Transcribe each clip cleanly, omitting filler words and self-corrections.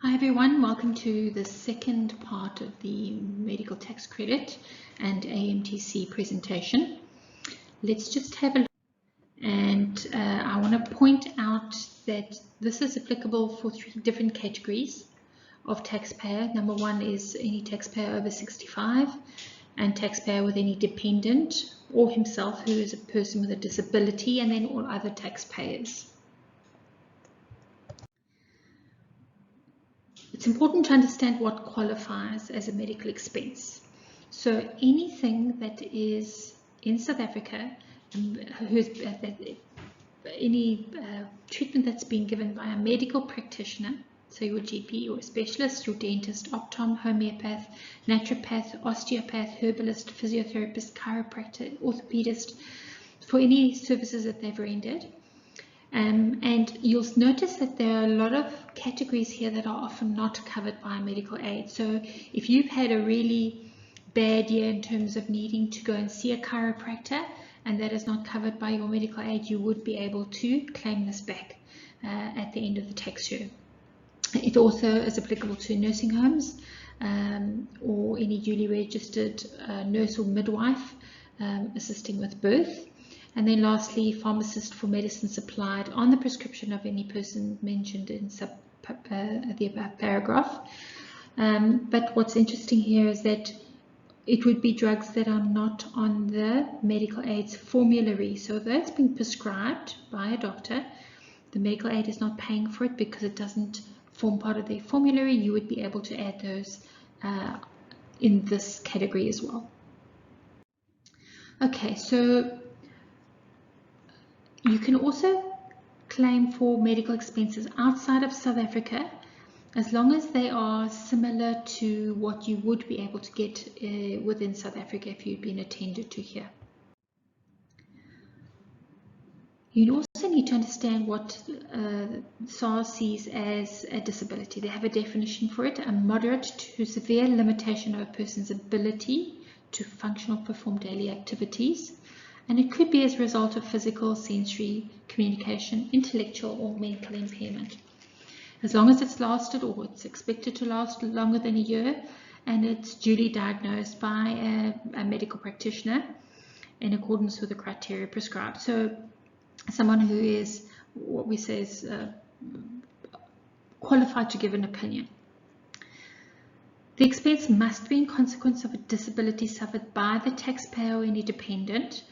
Hi everyone, welcome to the second part of the medical tax credit and AMTC presentation. Let's just have a look, and I want to point out that this is applicable for three different categories of taxpayer. Number one is any taxpayer over 65 and taxpayer with any dependent or himself who is a person with a disability, and then all other taxpayers. It's important to understand what qualifies as a medical expense. So anything that is in South Africa, any treatment that's been given by a medical practitioner, so your GP or a specialist, your dentist, optom, homeopath, naturopath, osteopath, herbalist, physiotherapist, chiropractor, orthopedist, for any services that they've rendered. And you'll notice that there are a lot of categories here that are often not covered by medical aid. So if you've had a really bad year in terms of needing to go and see a chiropractor and that is not covered by your medical aid, you would be able to claim this back at the end of the tax year. It also is applicable to nursing homes or any duly registered nurse or midwife assisting with birth. And then lastly, pharmacist for medicine supplied on the prescription of any person mentioned in the above paragraph. But what's interesting here is that it would be drugs that are not on the medical aid's formulary. So if that's been prescribed by a doctor, the medical aid is not paying for it because it doesn't form part of their formulary. You would be able to add those in this category as well. Okay, so you can also claim for medical expenses outside of South Africa as long as they are similar to what you would be able to get within South Africa if you'd been attended to here. You also need to understand what SARS sees as a disability. They have a definition for it: a moderate to severe limitation of a person's ability to function or perform daily activities. And it could be as a result of physical, sensory, communication, intellectual, or mental impairment. As long as it's lasted, or it's expected to last longer than a year, and it's duly diagnosed by a medical practitioner in accordance with the criteria prescribed. So someone who is what we say is qualified to give an opinion. The expense must be in consequence of a disability suffered by the taxpayer or any dependent,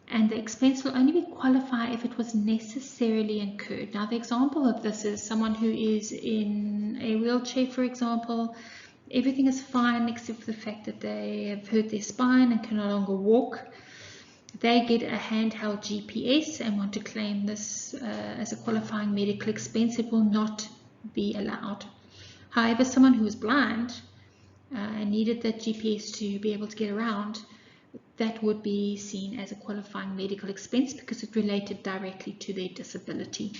and the expense will only qualify if it was necessarily incurred. Now, the example of this is someone who is in a wheelchair, for example. Everything is fine except for the fact that they have hurt their spine and can no longer walk. They get a handheld GPS and want to claim this as a qualifying medical expense. It will not be allowed. However, someone who is blind and needed that GPS to be able to get around, that would be seen as a qualifying medical expense because it related directly to their disability.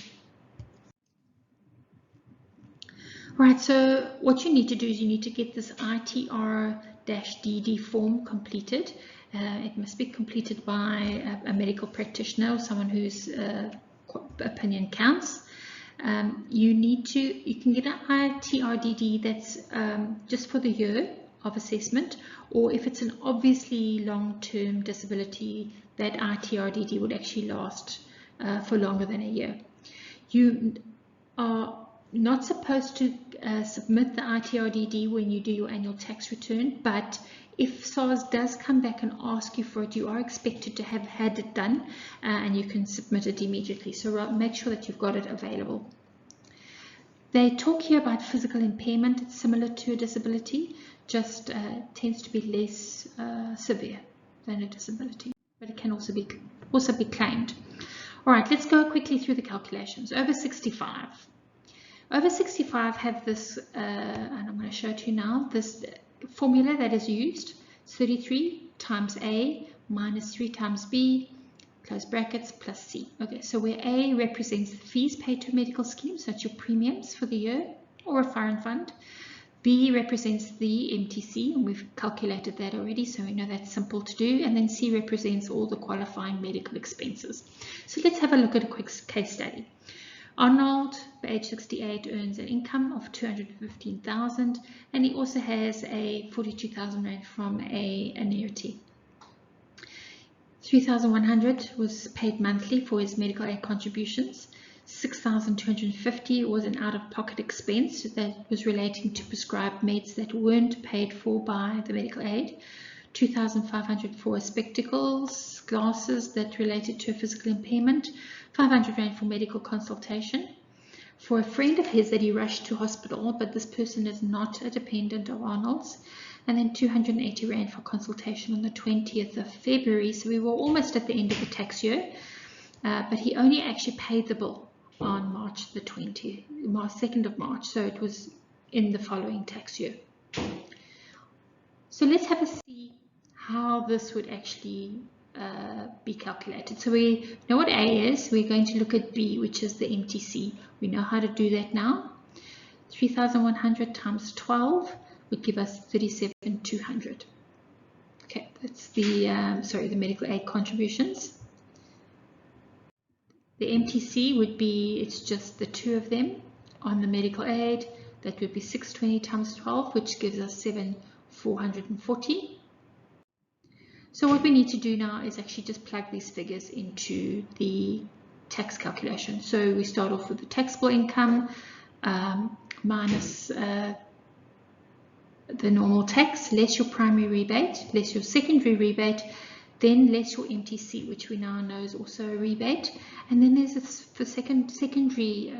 Right, so what you need to do is you need to get this ITR-DD form completed. It must be completed by a medical practitioner or someone whose opinion counts. You can get an ITR-DD that's just for the year of assessment, or if it's an obviously long-term disability, that ITR-DD would actually last for longer than a year. You are not supposed to submit the ITR-DD when you do your annual tax return, but if SARS does come back and ask you for it, you are expected to have had it done and you can submit it immediately. So make sure that you've got it available. They talk here about physical impairment. It's similar to a disability, just tends to be less severe than a disability, but it can also be claimed. All right, let's go quickly through the calculations. Over 65. Over 65 have this, and I'm going to show it to you now, this formula that is used: 33 times A minus 3 times B, close brackets, plus C. Okay, so where A represents the fees paid to a medical scheme, so that's your premiums for the year, or a foreign fund. B represents the MTC, and we've calculated that already, so we know that's simple to do. And then C represents all the qualifying medical expenses. So let's have a look at a quick case study. Arnold, by age 68, earns an income of 215,000, and he also has a 42,000 rand from an annuity. 3,100 was paid monthly for his medical aid contributions. 6,250 was an out-of-pocket expense that was relating to prescribed meds that weren't paid for by the medical aid. 2,500 for spectacles, glasses that related to a physical impairment. 500 rand for medical consultation. For a friend of his that he rushed to hospital, but this person is not a dependent of Arnold's. And then 280 rand for consultation on the 20th of February. So we were almost at the end of the tax year, but he only actually paid the bill on March the 2nd of March. So it was in the following tax year. So let's have a see how this would actually be calculated. So we know what A is. We're going to look at B, which is the MTC. We know how to do that now. 3,100 times 12 would give us 37,200. Okay, that's the the medical aid contributions. The MTC would be, it's just the two of them on the medical aid. That would be 620 times 12, which gives us 7,440. So what we need to do now is actually just plug these figures into the tax calculation. So we start off with the taxable income minus the normal tax, less your primary rebate, less your secondary rebate, then less your MTC, which we now know is also a rebate. And then there's the secondary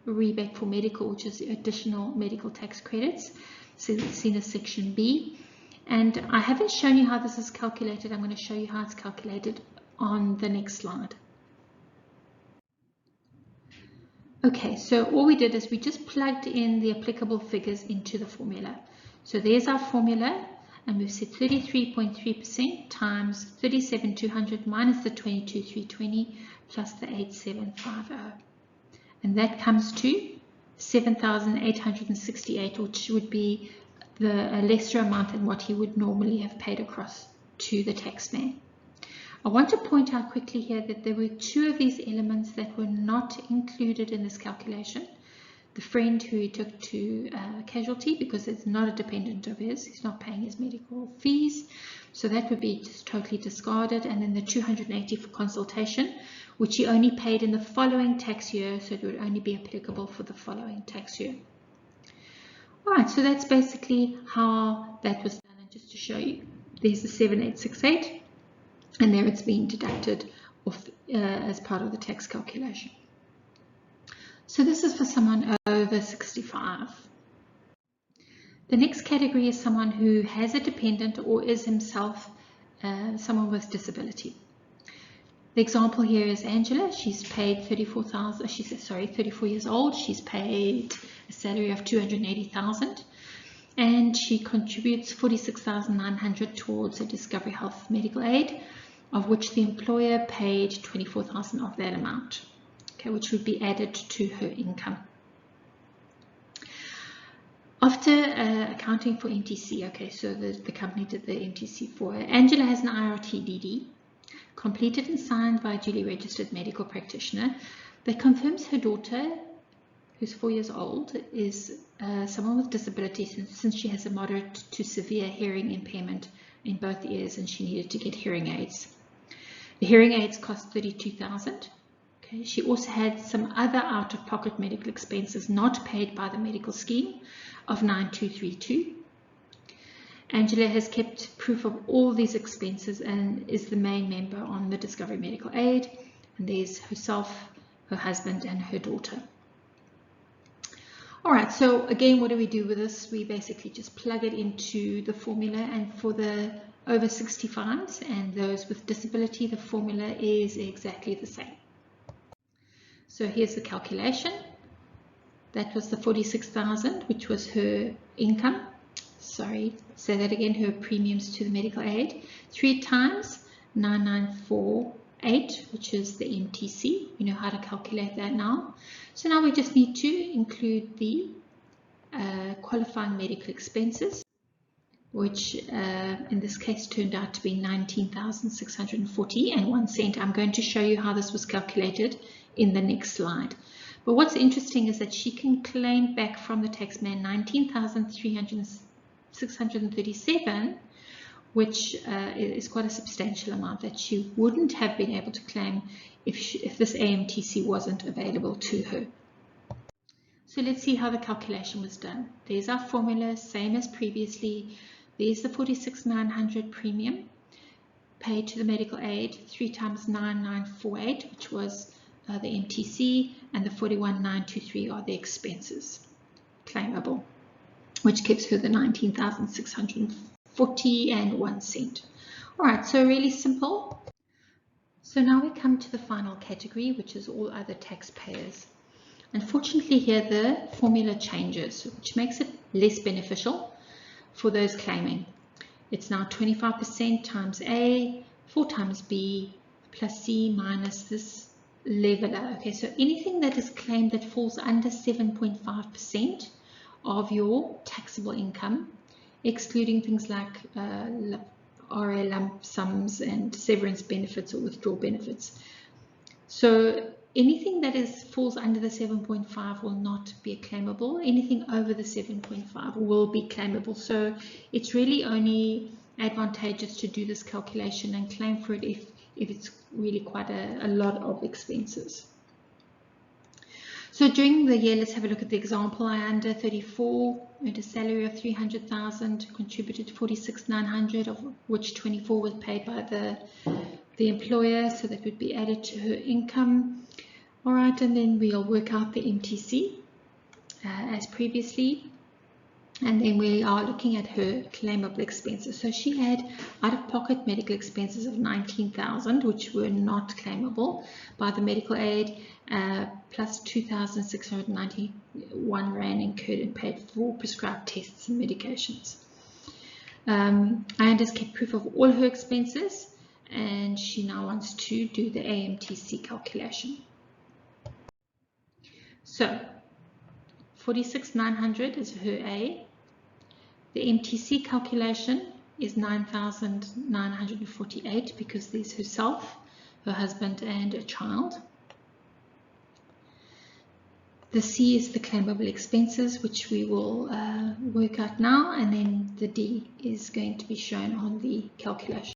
rebate for medical, which is additional medical tax credits. So it's seen as section B. And I haven't shown you how this is calculated. I'm going to show you how it's calculated on the next slide. Okay, so all we did is we just plugged in the applicable figures into the formula. So there's our formula, and we've said 33.3% times 37,200 minus the 22,320 plus the 8,750. And that comes to 7,868, which would be a lesser amount than what he would normally have paid across to the taxman. I want to point out quickly here that there were two of these elements that were not included in this calculation. The friend who he took to casualty, because it's not a dependent of his, he's not paying his medical fees, so that would be just totally discarded. And then the 280 for consultation, which he only paid in the following tax year, so it would only be applicable for the following tax year. All right, so that's basically how that was done. And just to show you, there's the 7,868, and there it's being deducted off as part of the tax calculation. So this is for someone over 65. The next category is someone who has a dependent or is himself someone with disability. The example here is Angela. She's paid 34,000. She's 34 years old. She's paid a salary of 280,000, and she contributes 46,900 towards a Discovery Health medical aid, of which the employer paid 24,000 of that amount. Okay, which would be added to her income. After accounting for MTC, okay, so the company did the MTC for her. Angela has an IRT-DD, completed and signed by a duly registered medical practitioner, that confirms her daughter, who's 4 years old, is someone with disability since she has a moderate to severe hearing impairment in both ears and she needed to get hearing aids. The hearing aids cost 32,000. Okay. She also had some other out-of-pocket medical expenses not paid by the medical scheme of 9,232. Angela has kept proof of all these expenses and is the main member on the Discovery Medical Aid. And there's herself, her husband, and her daughter. All right, so again, what do we do with this? We basically just plug it into the formula, and for the over 65s and those with disability, the formula is exactly the same. So here's the calculation. That was the 46,000, which was her income. Sorry, say that again, her premiums to the medical aid. 3 times 9,948, which is the MTC. We know how to calculate that now. So now we just need to include the qualifying medical expenses, which in this case turned out to be 19,640 and 1 cent. I'm going to show you how this was calculated in the next slide. But what's interesting is that she can claim back from the taxman 19,637, which is quite a substantial amount that she wouldn't have been able to claim if this AMTC wasn't available to her. So let's see how the calculation was done. There's our formula, same as previously. There's the 46,900 premium paid to the medical aid, 3 times 9,948, which was the MTC, and the 41,923 are the expenses claimable, which gives her the 19,640 and 1 cent. All right, so really simple. So now we come to the final category, which is all other taxpayers. Unfortunately, here the formula changes, which makes it less beneficial for those claiming. It's now 25% times A, 4 times B, plus C minus this leveler. Okay, so anything that is claimed that falls under 7.5% of your taxable income, excluding things like RA lump sums and severance benefits or withdrawal benefits. So anything that falls under the 7.5 will not be claimable. Anything over the 7.5 will be claimable. So it's really only advantageous to do this calculation and claim for it if it's really quite a lot of expenses. So during the year, let's have a look at the example. I under 34 earned a salary of 300,000, contributed 46,900, of which 24 was paid by the employer, so that would be added to her income. All right, and then we'll work out the MTC as previously, and then we are looking at her claimable expenses. So she had out-of-pocket medical expenses of 19,000, which were not claimable by the medical aid, plus 2,691 Rand incurred and paid for prescribed tests and medications. Ianda's kept proof of all her expenses, and she now wants to do the AMTC calculation. So 46,900 is her A. The MTC calculation is 9,948 because there's herself, her husband, and a child. The C is the claimable expenses, which we will work out now, and then the D is going to be shown on the calculation.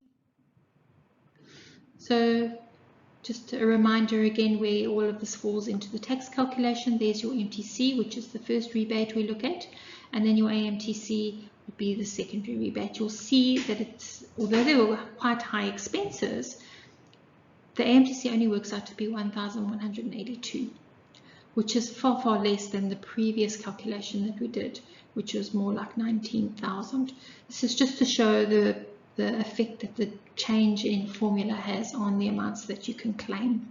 So just a reminder again where all of this falls into the tax calculation. There's your MTC, which is the first rebate we look at, and then your AMTC would be the secondary rebate. You'll see that it's, although there were quite high expenses, the AMTC only works out to be 1,182, which is far, far less than the previous calculation that we did, which was more like 19,000. This is just to show the effect that the change in formula has on the amounts that you can claim.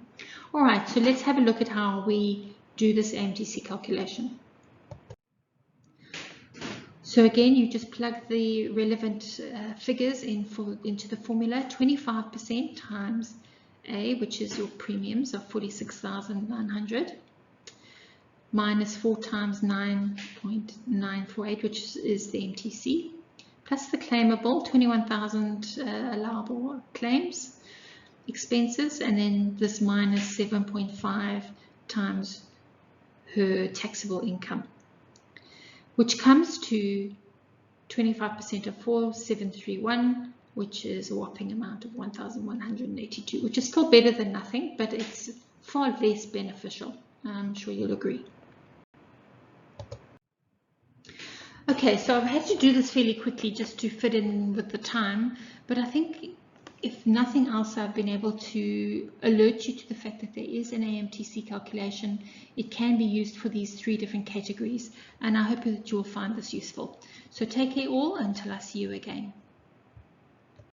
All right, so let's have a look at how we do this AMTC calculation. So again, you just plug the relevant figures into the formula. 25% times A, which is your premiums of 46,900, minus 4 times 9.948, which is the MTC, plus the claimable 21,000 allowable claims expenses, and then this minus 7.5 times her taxable income, which comes to 25% of 4,731, which is a whopping amount of 1,182, which is still better than nothing, but it's far less beneficial. I'm sure you'll agree. Okay, so I've had to do this fairly quickly just to fit in with the time, but I think if nothing else, I've been able to alert you to the fact that there is an AMTC calculation. It can be used for these 3 different categories, and I hope that you will find this useful. So take care all until I see you again.